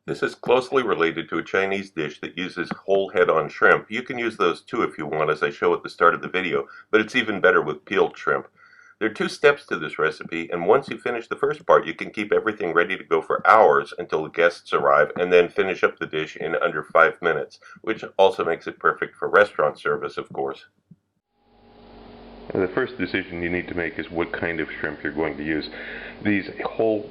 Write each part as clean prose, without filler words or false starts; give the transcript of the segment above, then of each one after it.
This is closely related to a Chinese dish that uses whole head-on shrimp. You can use those too if you want, as I show at the start of the video, but it's even better with peeled shrimp. There are two steps to this recipe, and once you finish the first part, you can keep everything ready to go for hours until the guests arrive, and then finish up the dish in under 5 minutes, which also makes it perfect for restaurant service, of course. The first decision you need to make is what kind of shrimp you're going to use. These whole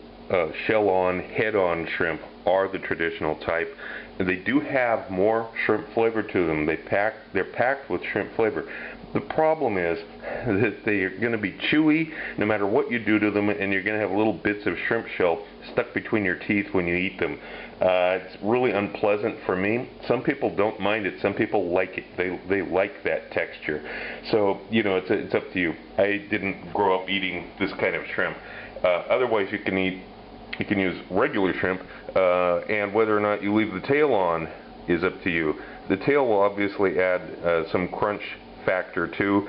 shell-on, head-on shrimp are the traditional type. They do have more shrimp flavor to them. They're packed with shrimp flavor. The problem is that they are going to be chewy no matter what you do to them, and you're going to have little bits of shrimp shell stuck between your teeth when you eat them. It's really unpleasant for me. Some people don't mind it. Some people like it. They like that texture. So, you know, it's up to you. I didn't grow up eating this kind of shrimp. Otherwise, you can use regular shrimp, and whether or not you leave the tail on is up to you. The tail will obviously add some crunch factor too.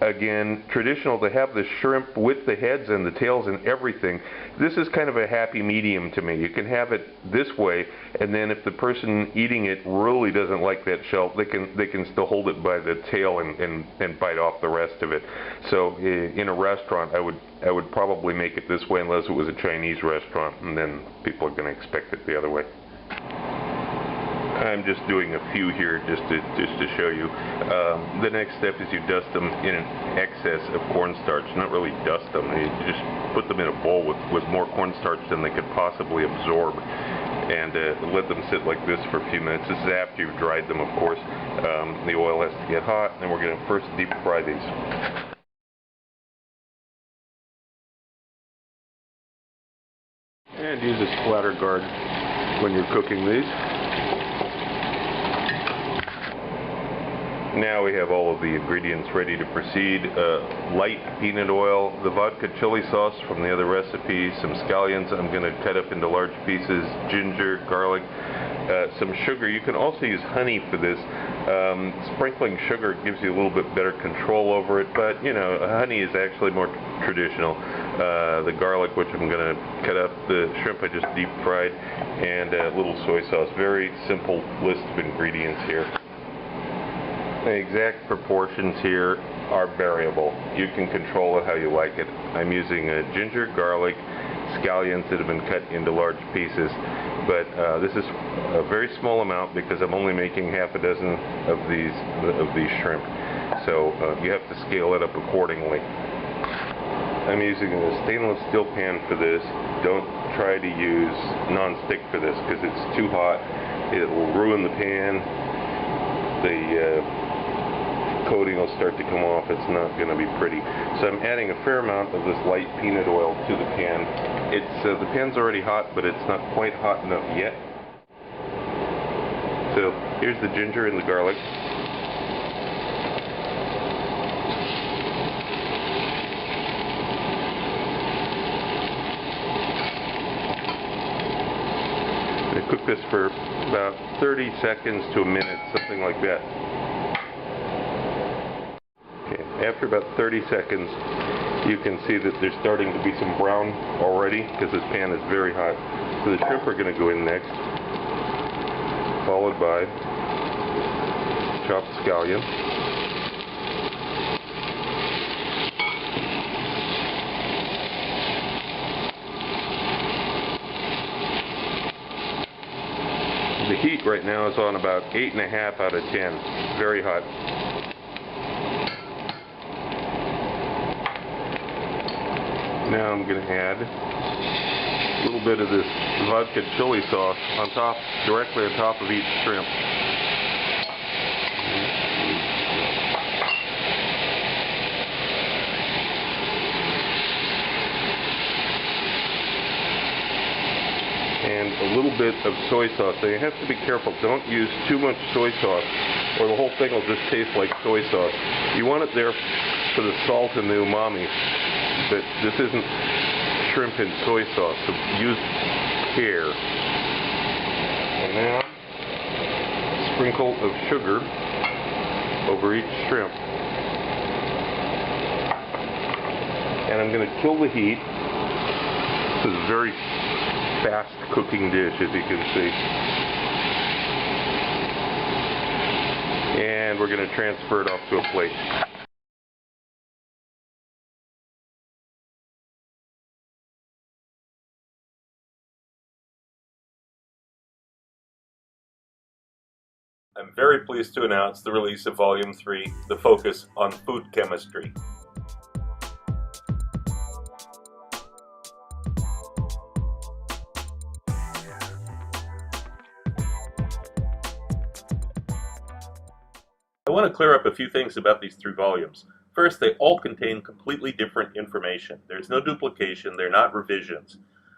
Again, traditional to have the shrimp with the heads and the tails and everything. This is kind of a happy medium to me. You can have it this way, and then if the person eating it really doesn't like that shell, they can still hold it by the tail and bite off the rest of it. So in a restaurant, I would probably make it this way unless it was a Chinese restaurant, and then people are going to expect it the other way. I'm just doing a few here just to show you. The next step is you dust them in an excess of cornstarch. Not really dust them, you just put them in a bowl with more cornstarch than they could possibly absorb, and let them sit like this for a few minutes. This is after you've dried them, of course. The oil has to get hot, and we're going to first deep fry these. And use a splatter guard when you're cooking these. Now we have all of the ingredients ready to proceed. Light peanut oil, the vodka chili sauce from the other recipe, some scallions I'm going to cut up into large pieces, ginger, garlic, some sugar. You can also use honey for this. Sprinkling sugar gives you a little bit better control over it, but you know, honey is actually more traditional. The garlic, which I'm going to cut up, the shrimp I just deep fried, and a little soy sauce. Very simple list of ingredients here. The exact proportions here are variable. You can control it how you like it. I'm using ginger, garlic, scallions that have been cut into large pieces, but this is a very small amount because I'm only making half a dozen of these shrimp. So you have to scale it up accordingly. I'm using a stainless steel pan for this. Don't try to use non-stick for this because it's too hot. It will ruin the pan. The coating will start to come off. It's not going to be pretty. So I'm adding a fair amount of this light peanut oil to the pan. The pan's already hot, but it's not quite hot enough yet. So here's the ginger and the garlic. I cook this for about 30 seconds to a minute, something like that. Okay, after about 30 seconds, you can see that there's starting to be some brown already because this pan is very hot. So the shrimp are going to go in next, followed by chopped scallion. The heat right now is on about 8.5 out of 10. Very hot. Now I'm going to add a little bit of this vodka chili sauce on top, directly on top of each shrimp. And a little bit of soy sauce. So you have to be careful. Don't use too much soy sauce or the whole thing will just taste like soy sauce. You want it there for the salt and the umami, but this isn't shrimp and soy sauce, so use care. And now, a sprinkle of sugar over each shrimp. And I'm going to kill the heat. This is very fast cooking dish, as you can see. And we're going to transfer it off to a plate. I'm very pleased to announce the release of Volume 3, The Focus on Food Chemistry. I want to clear up a few things about these 3 volumes. First, they all contain completely different information. There's no duplication, they're not revisions.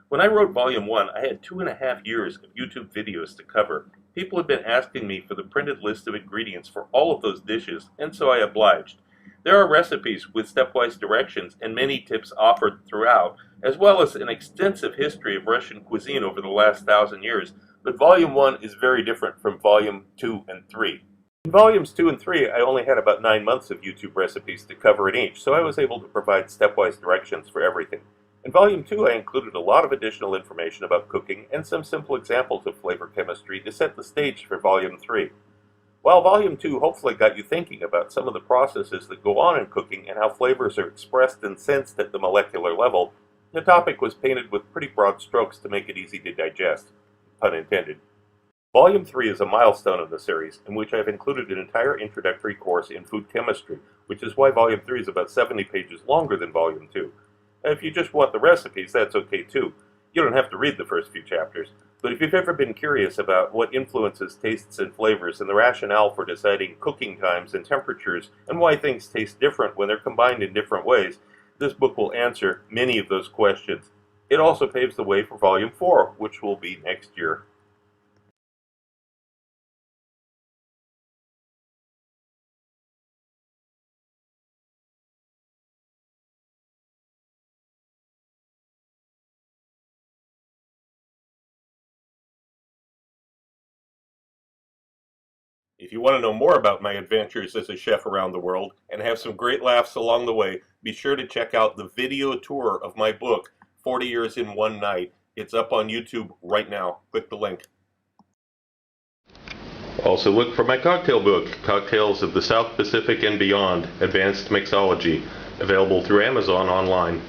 When I wrote Volume 1, I had 2.5 years of YouTube videos to cover. People had been asking me for the printed list of ingredients for all of those dishes, and so I obliged. There are recipes with stepwise directions and many tips offered throughout, as well as an extensive history of Russian cuisine over the last 1,000 years, but Volume 1 is very different from Volume 2 and 3. In Volumes 2 and 3, I only had about 9 months of YouTube recipes to cover in each, so I was able to provide stepwise directions for everything. In Volume 2, I included a lot of additional information about cooking and some simple examples of flavor chemistry to set the stage for Volume 3. While Volume 2 hopefully got you thinking about some of the processes that go on in cooking and how flavors are expressed and sensed at the molecular level, the topic was painted with pretty broad strokes to make it easy to digest, pun intended. Volume 3 is a milestone of the series, in which I've included an entire introductory course in food chemistry, which is why Volume 3 is about 70 pages longer than Volume 2. If you just want the recipes, that's okay too. You don't have to read the first few chapters. But if you've ever been curious about what influences tastes and flavors and the rationale for deciding cooking times and temperatures and why things taste different when they're combined in different ways, this book will answer many of those questions. It also paves the way for Volume 4, which will be next year. If you want to know more about my adventures as a chef around the world and have some great laughs along the way, be sure to check out the video tour of my book, 40 Years in One Night. It's up on YouTube right now. Click the link. Also look for my cocktail book, Cocktails of the South Pacific and Beyond, Advanced Mixology, available through Amazon online.